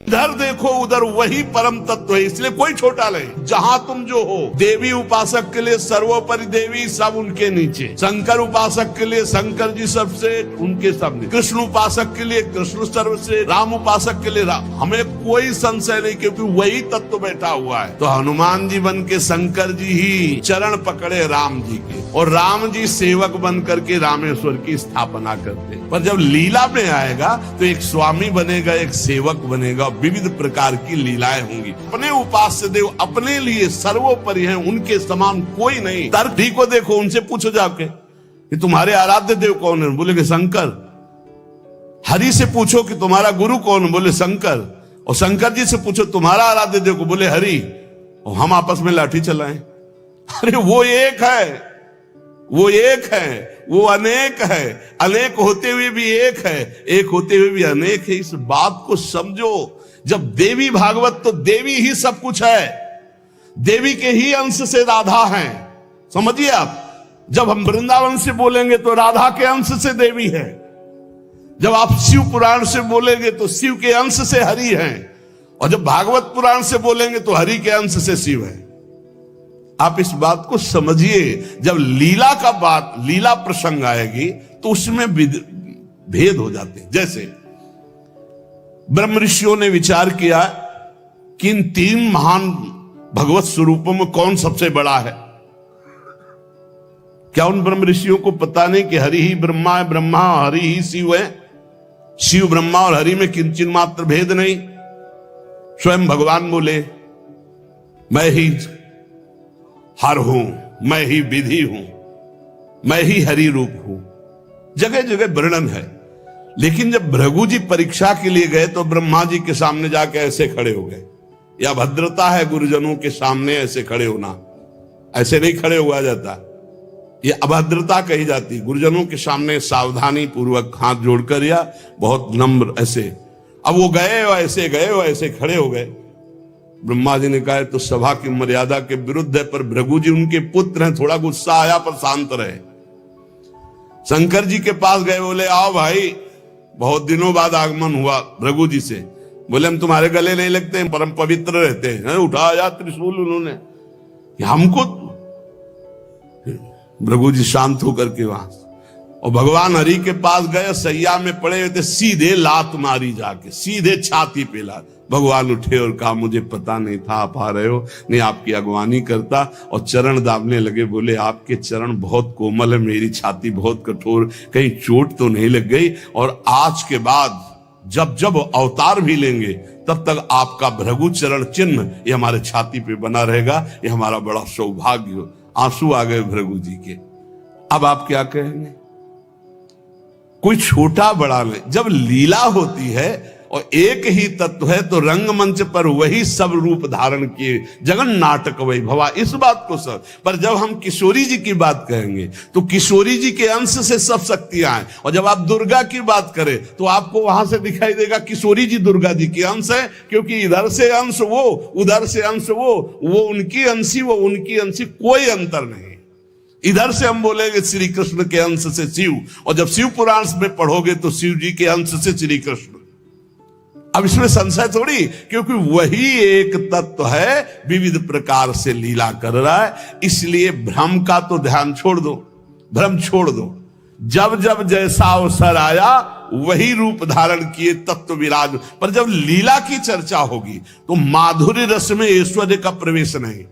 इधर देखो उधर वही परम तत्व है, इसलिए कोई छोटा नहीं। जहां तुम जो हो, देवी उपासक के लिए सर्वोपरि देवी, सब उनके नीचे। शंकर उपासक के लिए शंकर जी सबसे, उनके सब नीचे। कृष्ण उपासक के लिए कृष्ण सर्वश्रेष्ठ, राम उपासक के लिए राम। हमें कोई संशय नहीं, क्योंकि वही तत्व बैठा हुआ है। तो हनुमान जी बन के शंकर जी ही चरण पकड़े राम जी के, और राम जी सेवक बन करके रामेश्वर की स्थापना करते। पर जब लीला में आएगा तो एक स्वामी बनेगा, एक सेवक बनेगा, विविध प्रकार की लीलाएं होंगी। अपने उपास्य देव अपने लिए सर्वोपरि हैं, उनके समान कोई नहीं। तर्क ठीक को देखो, उनसे पूछो जाके कि तुम्हारे आराध्य देव कौन है, बोलेंगे शंकर। हरि से पूछो कि तुम्हारा गुरु कौन, बोले शंकर। और शंकर जी से पूछो तुम्हारा आराध्य देव को, बोले हरि। और हम आपस में लाठी चलाएं। अरे वो एक है, वो एक है, वो अनेक है। अनेक होते हुए भी एक है, एक होते हुए भी अनेक है। इस बात को समझो। जब देवी भागवत, तो देवी ही सब कुछ है। देवी के ही अंश से राधा है, समझिए आप। जब हम वृंदावन से बोलेंगे तो राधा के अंश से देवी है। जब आप शिव पुराण से बोलेंगे तो शिव के अंश से हरि है। और जब भागवत पुराण से बोलेंगे तो हरि के अंश से शिव है। आप इस बात को समझिए। जब लीला का बात, लीला प्रसंग आएगी तो उसमें भेद हो जाते हैं। जैसे ब्रह्म ऋषियों ने विचार किया कि इन तीन महान भगवत स्वरूपों में कौन सबसे बड़ा है। क्या उन ब्रह्म ऋषियों को पता नहीं कि हरि ही ब्रह्मा है, ब्रह्मा हरि ही शिव है। शिव ब्रह्मा और हरि में किंचित मात्र भेद नहीं। स्वयं भगवान बोले मैं ही हर हूं, मैं ही विधि हूं, मैं ही हरि रूप हूं। जगह जगह वर्णन है। लेकिन जब भृगु जी परीक्षा के लिए गए तो ब्रह्मा जी के सामने जाके ऐसे खड़े हो गए। या भद्रता है गुरुजनों के सामने ऐसे खड़े होना, ऐसे नहीं खड़े हुआ जाता, ये अभद्रता कही जाती। गुरुजनों के सामने सावधानी पूर्वक हाथ जोड़कर या बहुत नम्र ऐसे। अब वो गए और ऐसे खड़े हो गए। ब्रह्मा जी ने कहा तो सभा की मर्यादा के विरुद्ध है, पर भृगु जी उनके पुत्र हैं, थोड़ा गुस्सा आया पर शांत रहे। शंकर जी के पास गए, बोले आओ भाई, बहुत दिनों बाद आगमन हुआ भृगु जी से। बोले हम तुम्हारे गले नहीं लगते हैं, परम पवित्र रहते हैं। उठाया त्रिशूल उन्होंने, हमको। भृगु जी शांत होकर के वहां, और भगवान हरि के पास गए, सैया में पड़े हुए थे, सीधे लात मारी जाके, सीधे छाती पे लात। भगवान उठे और कहा मुझे पता नहीं था आप आ रहे हो, नहीं आपकी अगवानी करता। और चरण दाबने लगे। बोले आपके चरण बहुत कोमल है, मेरी छाती बहुत कठोर, कहीं चोट तो नहीं लग गई। और आज के बाद जब जब अवतार भी लेंगे तब तक आपका भृगु चरण चिन्ह ये हमारे छाती पे बना रहेगा, ये हमारा बड़ा सौभाग्य हो। आंसू आ गए भृगु जी के। अब आप क्या कहेंगे? कोई छोटा बड़ा नहीं। जब लीला होती है और एक ही तत्व है तो रंगमंच पर वही सब रूप धारण किए, जगन नाटक वैभवा, इस बात को सब। पर जब हम किशोरी जी की बात कहेंगे तो किशोरी जी के अंश से सब शक्तियां हैं। और जब आप दुर्गा की बात करें तो आपको वहां से दिखाई देगा किशोरी जी दुर्गा जी के अंश है, क्योंकि इधर से अंश वो, उधर से अंश वो उनकी अंशी, वो उनकी अंशी, कोई अंतर नहीं। इधर से हम बोलेंगे श्री कृष्ण के अंश से शिव, और जब शिव पुराण में पढ़ोगे तो शिव जी के अंश से श्री कृष्ण। अब इसमें संशय थोड़ी, क्योंकि वही एक तत्व है, विविध प्रकार से लीला कर रहा है। इसलिए भ्रम का तो ध्यान छोड़ दो, भ्रम छोड़ दो। जब जब जैसा अवसर आया वही रूप धारण किए तत्व विराज। पर जब लीला की चर्चा होगी तो माधुर्य रस में ऐश्वर्य का प्रवेश नहीं,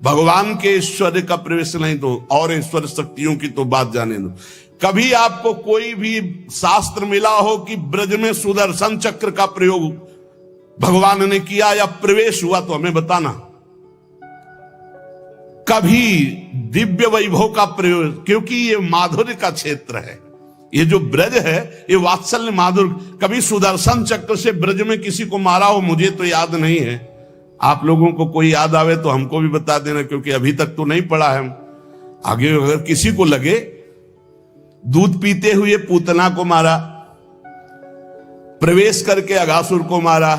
भगवान के ऐश्वर्य का प्रवेश नहीं, तो और ऐश्वर्य शक्तियों की तो बात जाने दो। कभी आपको कोई भी शास्त्र मिला हो कि ब्रज में सुदर्शन चक्र का प्रयोग भगवान ने किया या प्रवेश हुआ, तो हमें बताना। कभी दिव्य वैभव का प्रयोग, क्योंकि ये माधुर्य का क्षेत्र है, ये जो ब्रज है ये वात्सल्य माधुर्य। कभी सुदर्शन चक्र से ब्रज में किसी को मारा हो, मुझे तो याद नहीं है। आप लोगों को कोई याद आवे तो हमको भी बता देना, क्योंकि अभी तक तो नहीं पढ़ा है। आगे अगर किसी को लगे, दूध पीते हुए पूतना को मारा, प्रवेश करके अगासुर को मारा,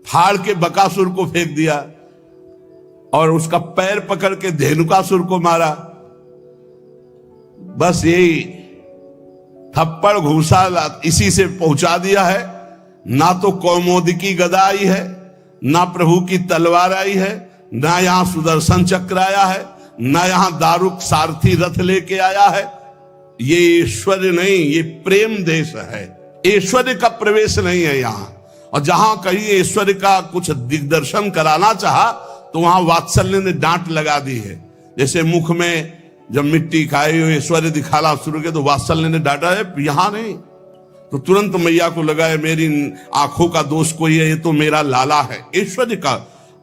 फाड़ के बकासुर को फेंक दिया, और उसका पैर पकड़ के धेनुकासुर को मारा। बस यही थप्पड़ घूसा इसी से पहुंचा दिया है ना तो कौमोदकी गदा आई है, ना प्रभु की तलवार आई है, ना यहां सुदर्शन चक्र आया है, ना यहां दारुक सारथी रथ लेके आया है। ये ऐश्वर्य नहीं, ये प्रेम देश है। ऐश्वर्य का प्रवेश नहीं है यहां। और जहां कहीं ऐश्वर्य का कुछ दिग्दर्शन कराना चाहा तो वहां वात्सल्य ने डांट लगा दी है। जैसे मुख में जब मिट्टी खाई हो ऐश्वर्य दिखाना शुरू किया तो वात्सल्य ने डांटा है, यहां नहीं। तो तुरंत मैया को लगा है मेरी आंखों का दोष कोई है, ये तो मेरा लाला है ऐश्वर्य का।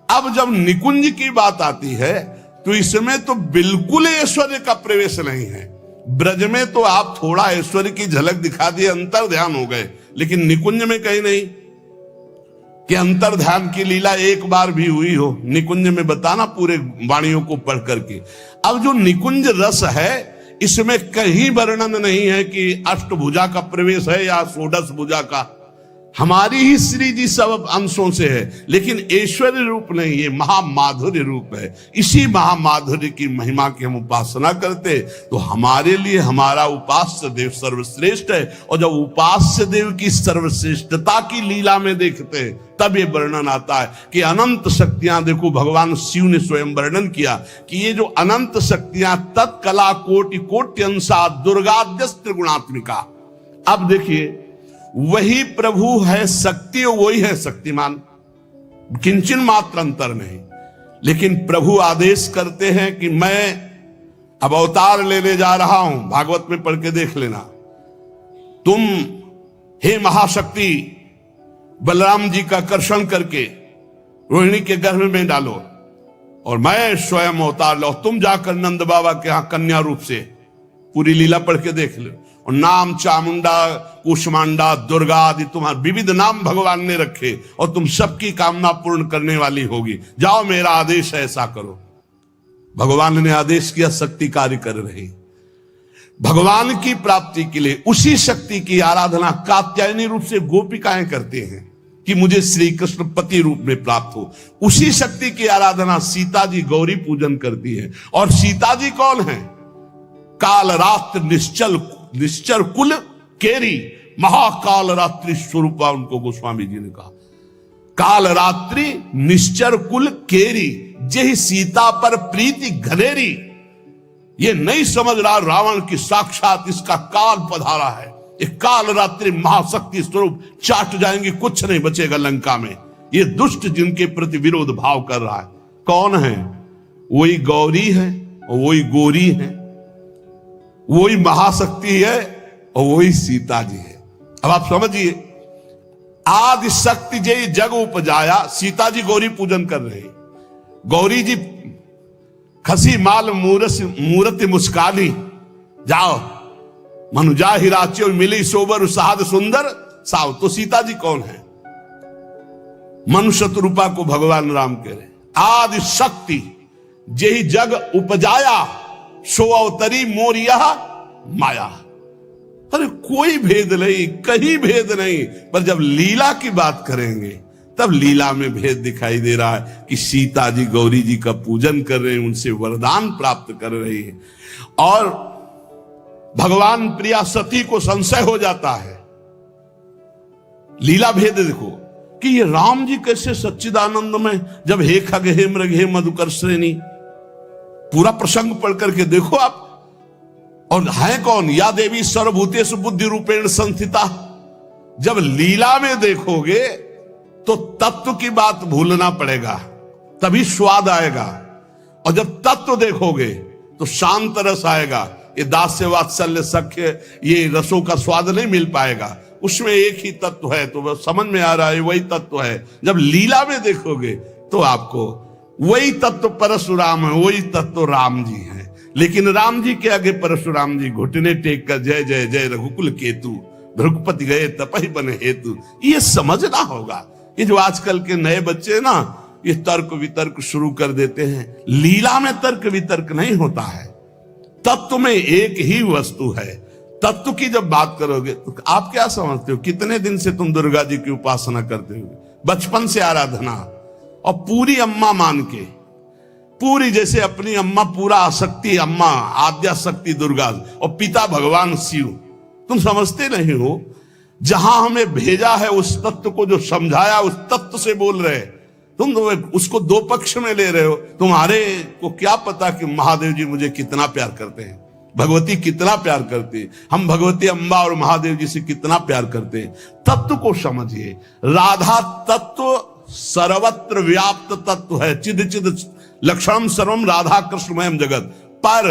अब जब निकुंज की बात आती है तो इसमें तो बिल्कुल ऐश्वर्य का प्रवेश नहीं है। ब्रज में तो आप थोड़ा ऐश्वर्य की झलक दिखा दिए, अंतर ध्यान हो गए, लेकिन निकुंज में कहीं नहीं कि अंतर ध्यान की लीला एक बार भी हुई हो। निकुंज में बताना पूरे वाणियों को पढ़ करके। अब जो निकुंज रस है इसमें कहीं वर्णन नहीं है कि अष्टभुजा का प्रवेश है या षोडश भुजा का। हमारी ही श्री जी सब अंशों से है, लेकिन ऐश्वर्य रूप नहीं, ये महामाधुर्य रूप है। इसी महामाधुर्य की महिमा की हम उपासना करते तो हमारे लिए हमारा उपास्य देव सर्वश्रेष्ठ है। और जब उपास्य देव की सर्वश्रेष्ठता की लीला में देखते हैं तब ये वर्णन आता है कि अनंत शक्तियां, देखो भगवान शिव ने स्वयं वर्णन किया कि ये जो अनंत शक्तियां तत्कला कोटि कोट्यंसा दुर्गाद्यस्त्र गुणात्मिका। अब देखिए वही प्रभु है शक्ति, वही है शक्तिमान, किंचन मात्र अंतर नहीं। लेकिन प्रभु आदेश करते हैं कि मैं अब अवतार लेने जा रहा हूं, भागवत में पढ़ के देख लेना। तुम हे महाशक्ति बलराम जी का कर्षण करके रोहिणी के गर्भ में डालो और मैं स्वयं अवतार लो। तुम जाकर नंद बाबा के यहां कन्या रूप से पूरी लीला पढ़ के देख लो। और नाम चामुंडा, कुष्मांडा, दुर्गा आदि तुम्हारे विविध नाम भगवान ने रखे और तुम सबकी कामना पूर्ण करने वाली होगी। जाओ मेरा आदेश है ऐसा करो। भगवान ने आदेश किया, शक्ति कार्य कर रही। भगवान की प्राप्ति के लिए उसी शक्ति की आराधना कात्यायनी रूप से गोपिकाएं करते हैं कि मुझे श्री कृष्ण पति रूप में प्राप्त हो। उसी शक्ति की आराधना सीता जी गौरी पूजन करती है। और सीता जी कौन है? काल रात्र निश्चर कुल केरी, महाकाल रात्रि स्वरूपा उनको गोस्वामी जी ने कहा। काल रात्रि निश्चर कुल केरी, जय सीता पर प्रीति घनेरी। ये नहीं समझ रहा रावण की साक्षात इसका काल पधारा है। एक काल रात्रि महाशक्ति स्वरूप चाट जाएंगे, कुछ नहीं बचेगा लंका में। ये दुष्ट जिनके प्रति विरोध भाव कर रहा है कौन है? वही गौरी है और वही गोरी है, वही महाशक्ति है और वही सीता जी है। अब आप समझिए, आदि शक्ति जय जग उपजाया, सीता जी गौरी पूजन कर रहे हैं। गौरी जी खसी माल मूर्ति मुस्कानी, जाओ मनुजा हिराची और मिली सोबर साध सुंदर साव। तो सीता जी कौन है? मनुष्य रूपा को भगवान राम कह रहे। आदि शक्ति जय जग उपजाया, सो अवतरी मोरिया माया। अरे कोई भेद नहीं, कहीं भेद नहीं। पर जब लीला की बात करेंगे तब लीला में भेद दिखाई दे रहा है कि सीता जी गौरी जी का पूजन कर रहे हैं, उनसे वरदान प्राप्त कर रही हैं। और भगवान प्रिया सती को संशय हो जाता है। लीला भेद देखो कि ये राम जी कैसे सच्चिदानंद में, जब हे खग हे मृग हे मधुकर श्रेणी, पूरा प्रसंग पढ़ करके देखो आप। और है कौन? या देवी सर्वभूतेषु बुद्धि रूपेण संस्थिता। जब लीला में देखोगे तो तत्व की बात भूलना पड़ेगा, तभी स्वाद आएगा। और जब तत्व देखोगे तो शांत रस आएगा। ये दास्य वात्सल्य सख्य, ये रसों का स्वाद नहीं मिल पाएगा। उसमें एक ही तत्व है, तो वह समझ में आ रहा है वही तत्व है। जब लीला में देखोगे तो आपको वही तत्व परशुराम है, वही तत्व राम जी है। लेकिन राम जी के आगे परशुराम जी घुटने टेक कर जय जय जय रघुकुल केतु, भृगुपति गए तपहि बने हेतु। ये समझना होगा। ये जो आजकल के नए बच्चे ना, ये तर्क वितर्क शुरू कर देते हैं। लीला में तर्क वितर्क नहीं होता है, तत्व में एक ही वस्तु है। तत्व की जब बात करोगे तो आप क्या समझते हो? कितने दिन से तुम दुर्गा जी की उपासना करते हो? बचपन से आराधना, और पूरी अम्मा मान के, पूरी जैसे अपनी अम्मा, पूरा आसक्ति अम्मा, आद्या शक्ति दुर्गा और पिता भगवान शिव। तुम समझते नहीं हो, जहां हमें भेजा है उस तत्व को जो समझाया उस तत्व से बोल रहे। तुम तो उसको दो पक्ष में ले रहे हो। तुम्हारे को क्या पता कि महादेव जी मुझे कितना प्यार करते हैं, भगवती कितना प्यार करती है, हम भगवती अम्बा और महादेव जी से कितना प्यार करते हैं। तत्व को समझिए। राधा तत्व सर्वत्र व्याप्त तत्व है। चिद चिद लक्षणम सर्वम राधा कृष्णमयम जगत। पर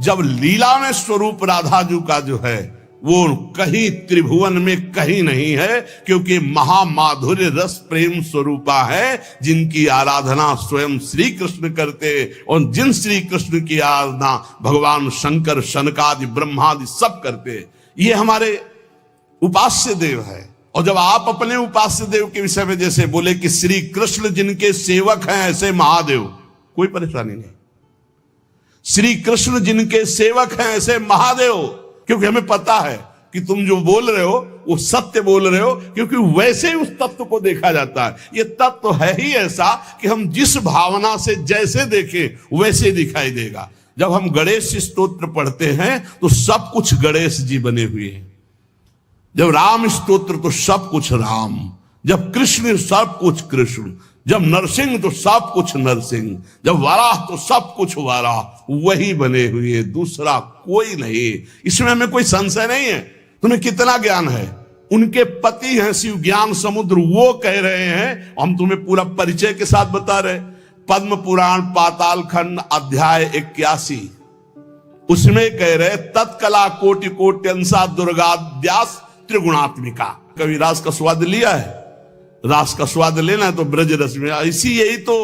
जब लीला में स्वरूप राधा जी का जो है वो कहीं त्रिभुवन में कहीं नहीं है, क्योंकि महामाधुर्य रस प्रेम स्वरूपा है, जिनकी आराधना स्वयं श्री कृष्ण करते। और जिन श्री कृष्ण की आराधना भगवान शंकर शनकादि ब्रह्मादि सब करते। ये हमारे उपास्य देव है। और जब आप अपने उपास्य देव के विषय में जैसे बोले कि श्री कृष्ण जिनके सेवक हैं ऐसे महादेव, कोई परेशानी नहीं। श्री कृष्ण जिनके सेवक हैं ऐसे महादेव, क्योंकि हमें पता है कि तुम जो बोल रहे हो वो सत्य बोल रहे हो, क्योंकि वैसे ही उस तत्व को देखा जाता है। ये तत्व है ही ऐसा कि हम जिस भावना से जैसे देखें वैसे दिखाई देगा। जब हम गणेश स्तोत्र पढ़ते हैं तो सब कुछ गणेश जी बने हुए हैं। जब राम स्तोत्र तो सब कुछ राम, जब कृष्ण सब कुछ कृष्ण, जब नरसिंह तो सब कुछ नरसिंह, जब वाराह तो सब कुछ वाराह, वही बने हुए, दूसरा कोई नहीं। इसमें हमें कोई संशय नहीं है। तुम्हें कितना ज्ञान है। उनके पति हैं शिव ज्ञान समुद्र, वो कह रहे हैं, हम तुम्हें पूरा परिचय के साथ बता रहे। पद्म पुराण पाताल खंड अध्याय 81 उसमें कह रहे तत्कला कोटि कोट्यंसा दुर्गाद्यास त्रिगुणात्मिका। कभी रास का स्वाद लिया है? रास का स्वाद लेना है तो ब्रज रस में। इसी यही तो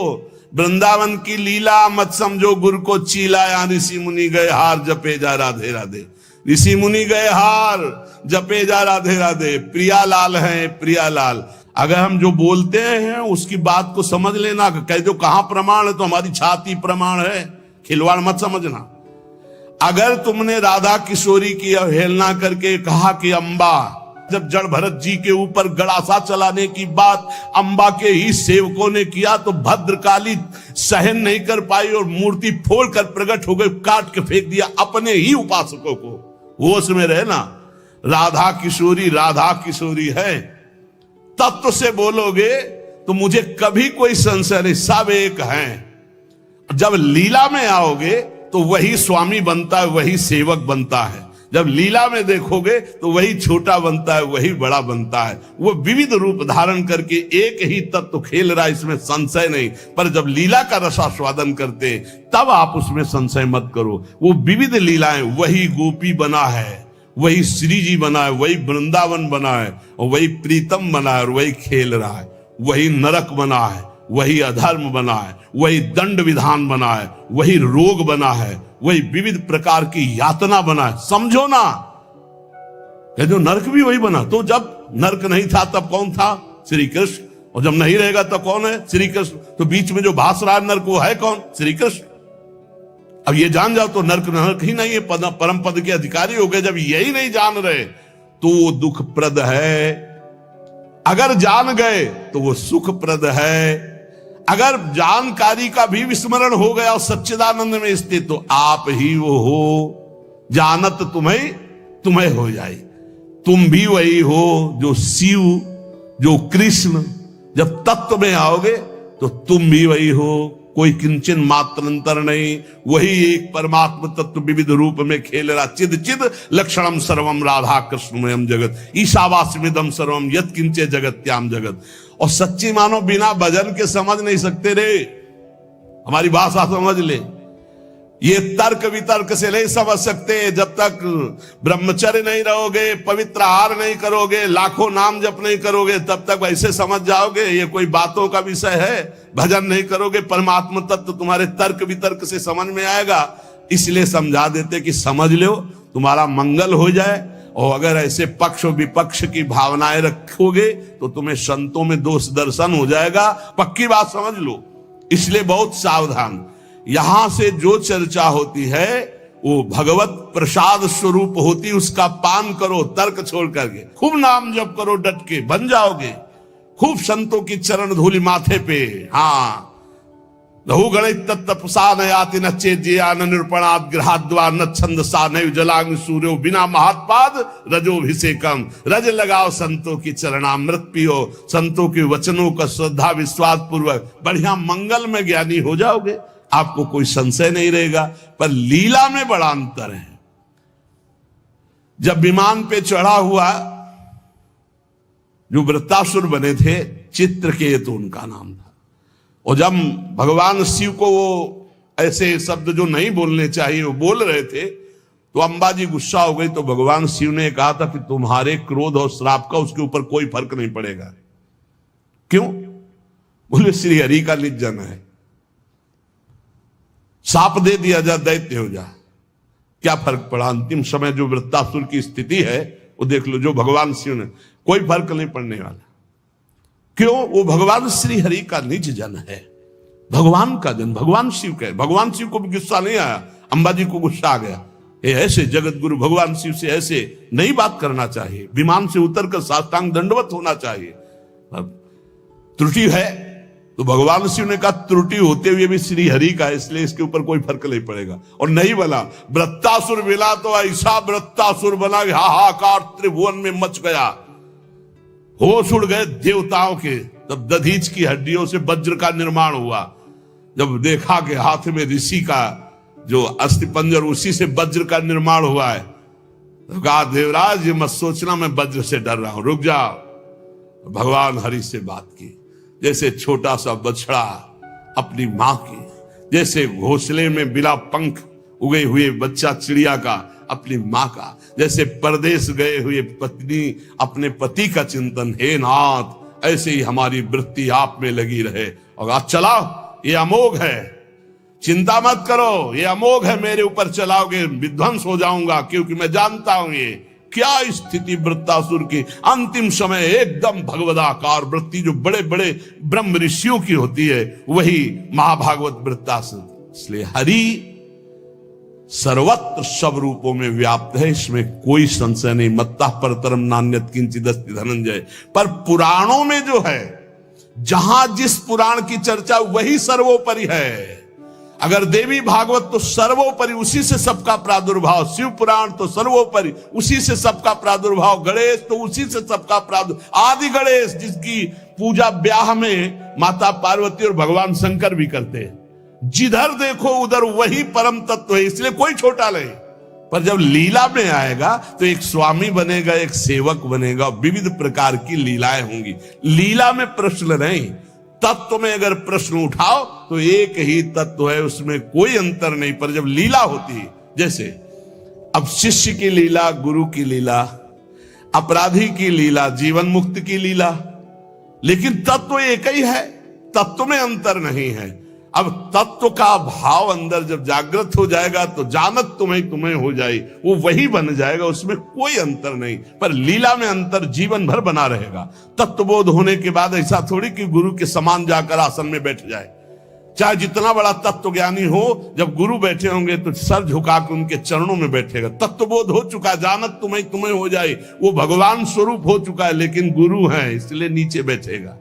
वृंदावन की लीला, मत समझो गुरु को चीला। या ऋषि मुनि गए हार जपे जा राधे राधे। ऋषि मुनि गए हार जपे जा राधे राधे। प्रियालाल हैं प्रियालाल। अगर हम जो बोलते हैं उसकी बात को समझ लेना। कह दो कहां प्रमाण है तो हमारी छाती प्रमाण है। खिलवाड़ मत समझना। अगर तुमने राधा किशोरी की अवहेलना करके कहा कि अम्बा, जब जड़ भरत जी के ऊपर गड़ासा चलाने की बात अंबा के ही सेवकों ने किया तो भद्रकाली सहन नहीं कर पाई और मूर्ति फोड़कर प्रकट हो गई, काट के फेंक दिया अपने ही उपासकों को। होश में रहे ना। राधा किशोरी है। तत्व से बोलोगे तो मुझे कभी कोई संशय नहीं, सब एक हैं। जब लीला में आओगे तो वही स्वामी बनता है, वही सेवक बनता है। जब लीला में देखोगे तो वही छोटा बनता है, वही बड़ा बनता है। वो विविध रूप धारण करके एक ही तत्व खेल रहा है, इसमें संशय नहीं। पर जब लीला का रसास्वादन करते तब आप उसमें संशय मत करो। वो विविध लीलाएं, वही गोपी बना है, वही श्री जी बना है, वही वृंदावन बना है, और वही प्रीतम बना है, और वही खेल रहा है। वही नरक बना है, वही अधर्म बना है, वही दंड विधान बना है, वही रोग बना है, वही विविध प्रकार की यातना बना है। समझो ना। जो नरक भी वही बना। तो जब नरक नहीं था तब कौन था? श्री कृष्ण। और जब नहीं रहेगा तो कौन है? श्री कृष्ण। तो बीच में जो भास रहा नरक वो है कौन? श्री कृष्ण। अब ये जान जाओ तो नरक ही नहीं है, परम पद के अधिकारी हो गए। जब यही नहीं जान रहे तो वो दुखप्रद है। अगर जान गए तो वो सुखप्रद है। अगर जानकारी का भी विस्मरण हो गया और सच्चिदानंद में स्थित तो आप ही वो हो। जानत तुम्हें हो जाए। तुम भी वही हो जो शिव, जो कृष्ण। जब तत्व में आओगे तो तुम भी वही हो। कोई किंचन मात्र अंतर नहीं। वही एक परमात्म तत्व विविध रूप में खेल रहा। चिद चिद लक्षणम सर्वम राधा कृष्णमयम जगत ईशावास्यमिदं सर्वम यत् किंचे जगत्याम जगत। और सच्ची मानो बिना भजन के समझ नहीं सकते रे। हमारी भाषा समझ ले। ये तर्क वितर्क से नहीं समझ सकते। जब तक ब्रह्मचर्य नहीं रहोगे, पवित्र आहार नहीं करोगे, लाखों नाम जप नहीं करोगे, तब तक वैसे समझ जाओगे ये कोई बातों का विषय है। भजन नहीं करोगे, परमात्म तत्व तुम्हारे तर्क वितर्क से समझ में आएगा। इसलिए समझा देते कि समझ लो, तुम्हारा मंगल हो जाए। और अगर ऐसे पक्ष विपक्ष की भावनाएं रखोगे तो तुम्हें संतों में दोष दर्शन हो जाएगा। पक्की बात समझ लो। इसलिए बहुत सावधान। यहां से जो चर्चा होती है वो भगवत प्रसाद स्वरूप होती, उसका पान करो तर्क छोड़ करके। खूब नाम जप करो डट के, बन जाओगे। खूब संतों की चरण धूलि माथे पे। हाँ, लहु गणित तत्तपसा न याति न चेज्या न निरूपणात् गृहाद्वा न छंदसा न जलांग सूर्यो बिना महात्पाद रजोभिषेकम। रज लगाओ संतों की चरणामृत पियो, संतों के वचनों का श्रद्धा विश्वास पूर्वक बढ़िया मंगल में ज्ञानी हो जाओगे, आपको कोई संशय नहीं रहेगा। पर लीला में बड़ा अंतर है। जब विमान पे चढ़ा हुआ जो वृत्तासुर बने थे, चित्रकेतु उनका नाम था, और जब भगवान शिव को वो ऐसे शब्द जो नहीं बोलने चाहिए वो बोल रहे थे, तो अंबा जी गुस्सा हो गई। तो भगवान शिव ने कहा था कि तुम्हारे क्रोध और श्राप का उसके ऊपर कोई फर्क नहीं पड़ेगा। क्यों? बोले श्री हरि का निज जन है, साप दे दिया जा दैत्य हो जा, क्या फर्क पड़ा? अंतिम समय जो वृत्तासुर की स्थिति है वो देख लो, जो भगवान शिव ने, कोई फर्क नहीं पड़ने वाला। क्यों? वो भगवान श्री हरि का निज जन है, भगवान का जन, भगवान शिव का है। भगवान शिव को भी गुस्सा नहीं आया, अंबा जी को गुस्सा आ गया। ये ऐसे जगत गुरु भगवान शिव से ऐसे नहीं बात करना चाहिए, विमान से उतरकर साष्टांग दंडवत होना चाहिए। त्रुटि है तो भगवान शिव ने कहा त्रुटि होते हुए भी श्री हरि का है, इसलिए इसके ऊपर कोई फर्क नहीं पड़ेगा। और नहीं बना वृत्तासुर मिला तो ऐसा वृत्तासुर बना कि हाहाकार त्रिभुवन में मच गया, होश उड़ गए देवताओं के। तब दधीच की हड्डियों से वज्र का निर्माण हुआ। जब देखा कि हाथ में ऋषि का जो अस्थिपंजर, उसी से वज्र का निर्माण हुआ है, तो कहा देवराज ये मत सोचना मैं वज्र से डर रहा हूं, रुक जाओ। भगवान हरि से बात की, जैसे छोटा सा बछड़ा अपनी मां की, जैसे घोंसले में बिना पंख उगे हुए बच्चा चिड़िया का अपनी मां का, जैसे परदेश गए हुए पत्नी अपने पति का चिंतन, हे नाथ ऐसे ही हमारी वृत्ति आप में लगी रहे। और आज चलाओ, ये अमोघ है, चिंता मत करो, ये अमोघ है, मेरे ऊपर चलाओगे विध्वंस हो जाऊंगा, क्योंकि मैं जानता हूं ये क्या स्थिति वृत्तासुर की। अंतिम समय एकदम भगवदाकार वृत्ति जो बड़े बड़े ब्रह्म ऋषियों की होती है, वही महाभागवत वृत्तासुर। इसलिए हरि सर्वत्र सब रूपों में व्याप्त है, इसमें कोई संशय नहीं। मत्ता परतरम नान्यत किंचित् अस्ति धनंजय। पर पुराणों में जो है, जहां जिस पुराण की चर्चा वही सर्वोपरि है। अगर देवी भागवत तो सर्वोपरि, उसी से सबका प्रादुर्भाव, शिव पुराण तो सर्वोपरि, उसी से सबका प्रादुर्भाव, गणेश तो उसी से सबका प्रादुर्भाव, आदि गणेश जिसकी पूजा ब्याह में माता पार्वती और भगवान शंकर भी करते हैं। जिधर देखो उधर वही परम तत्व है, इसलिए कोई छोटा नहीं। पर जब लीला में आएगा तो एक स्वामी बनेगा, एक सेवक बनेगा, विविध प्रकार की लीलाएं होंगी। लीला में प्रश्न नहीं, तत्व में अगर प्रश्न उठाओ तो एक ही तत्व है, उसमें कोई अंतर नहीं। पर जब लीला होती है, जैसे अब शिष्य की लीला, गुरु की लीला, अपराधी की लीला, जीवन मुक्त की लीला, लेकिन तत्व एक ही है, तत्व में अंतर नहीं है। अब तत्व का भाव अंदर जब जागृत हो जाएगा तो जानत तुम्हें तुम्हें हो जाए, वो वही बन जाएगा, उसमें कोई अंतर नहीं। पर लीला में अंतर जीवन भर बना रहेगा। तत्वबोध होने के बाद ऐसा थोड़ी कि गुरु के समान जाकर आसन में बैठ जाए, चाहे जितना बड़ा तत्व ज्ञानी हो, जब गुरु बैठे होंगे तो सर झुका के उनके चरणों में बैठेगा। तत्वबोध हो चुका, जानत तुम्हें तुम्हें हो जाए, वो भगवान स्वरूप हो चुका है, लेकिन गुरु है इसलिए नीचे बैठेगा।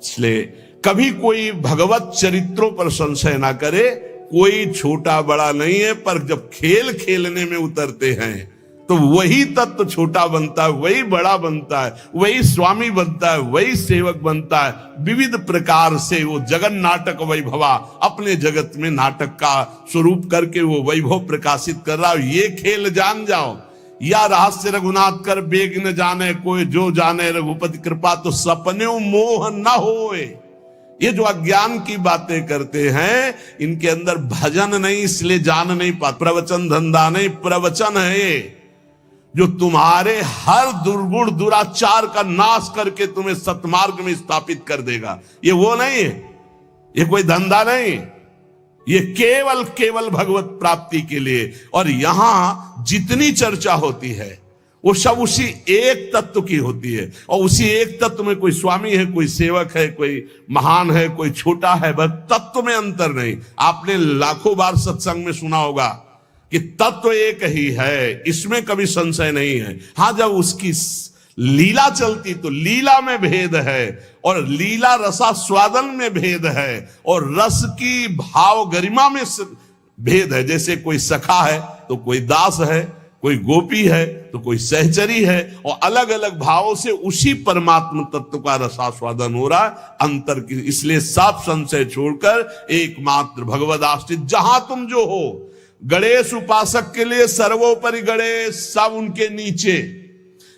इसलिए कभी कोई भगवत चरित्रों पर संशय ना करे, कोई छोटा बड़ा नहीं है। पर जब खेल खेलने में उतरते हैं तो वही तत्व छोटा बनता है, वही बड़ा बनता है, वही स्वामी बनता है, वही सेवक बनता है। विविध प्रकार से वो जगन नाटक वैभवा अपने जगत में नाटक का स्वरूप करके वो वैभव प्रकाशित कर रहा है। ये खेल जान जाओ, या रहस्य रघुनाथ कर बेग न जाने कोई, जो जाने रघुपति कृपा तो सपने मोह न होए। ये जो अज्ञान की बातें करते हैं, इनके अंदर भजन नहीं, इसलिए जान नहीं पाते। प्रवचन धंधा नहीं, प्रवचन है ये, जो तुम्हारे हर दुर्गुण दुराचार का नाश करके तुम्हें सतमार्ग में स्थापित कर देगा। ये वो नहीं है, ये कोई धंधा नहीं, ये केवल केवल भगवत प्राप्ति के लिए। और यहां जितनी चर्चा होती है वो सब उसी एक तत्व की होती है, और उसी एक तत्व में कोई स्वामी है, कोई सेवक है, कोई महान है, कोई छोटा है, बस तत्व में अंतर नहीं। आपने लाखों बार सत्संग में सुना होगा कि तत्व एक ही है, इसमें कभी संशय नहीं है। हाँ, जब उसकी लीला चलती तो लीला में भेद है, और लीला रसास्वादन में भेद है और रस की भाव गरिमा में भेद है। जैसे कोई सखा है तो कोई दास है, कोई गोपी है तो कोई सहचरी है, और अलग अलग भावों से उसी परमात्मा तत्व का रसास्वादन हो रहा है। अंतर की इसलिए सब संशय छोड़कर एकमात्र भगवद आश्रित जहां तुम जो हो। गणेश उपासक के लिए सर्वोपरि गणेश, सब उनके नीचे।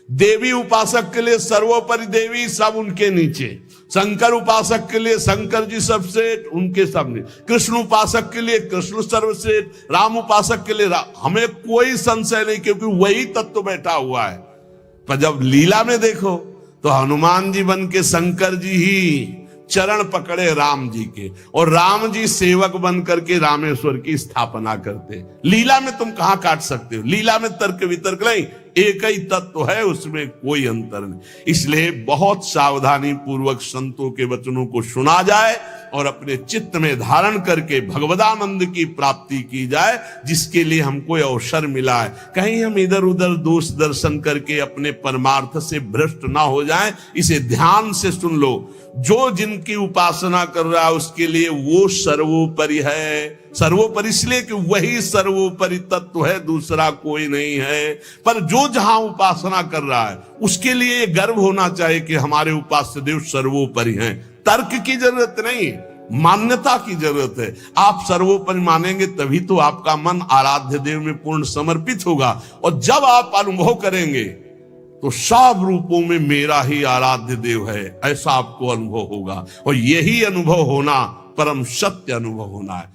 देवी उपासक के लिए सर्वोपरि देवी, सब उनके नीचे। शंकर उपासक के लिए शंकर जी सबसे, उनके सामने। कृष्ण उपासक के लिए कृष्ण सर्वश्रेष्ठ, राम उपासक के लिए राम। हमें कोई संशय नहीं, क्योंकि वही तत्व बैठा हुआ है। पर जब लीला में देखो तो हनुमान जी बन के शंकर जी ही चरण पकड़े राम जी के, और राम जी सेवक बन करके रामेश्वर की स्थापना करते। लीला में तुम कहां काट सकते हो? लीला में तर्क वितर्क नहीं, एक ही तत्व है, उसमें कोई अंतर नहीं। इसलिए बहुत सावधानी पूर्वक संतों के वचनों को सुना जाए और अपने चित्त में धारण करके भगवदानंद की प्राप्ति की जाए, जिसके लिए हमको अवसर मिला है। कहीं हम इधर उधर दोष दर्शन करके अपने परमार्थ से भ्रष्ट ना हो जाएं, इसे ध्यान से सुन लो। जो जिनकी उपासना कर रहा है उसके लिए वो सर्वोपरि है। सर्वोपरि इसलिए कि वही सर्वोपरि तत्व है, दूसरा कोई नहीं है। पर जो जहां उपासना कर रहा है उसके लिए ये गर्व होना चाहिए कि हमारे उपास्य देव सर्वोपरि हैं। तर्क की जरूरत नहीं, मान्यता की जरूरत है। आप सर्वोपरि मानेंगे तभी तो आपका मन आराध्य देव में पूर्ण समर्पित होगा, और जब आप अनुभव करेंगे तो सब रूपों में मेरा ही आराध्य देव है, ऐसा आपको अनुभव होगा। और यही अनुभव होना परम सत्य अनुभव होना है।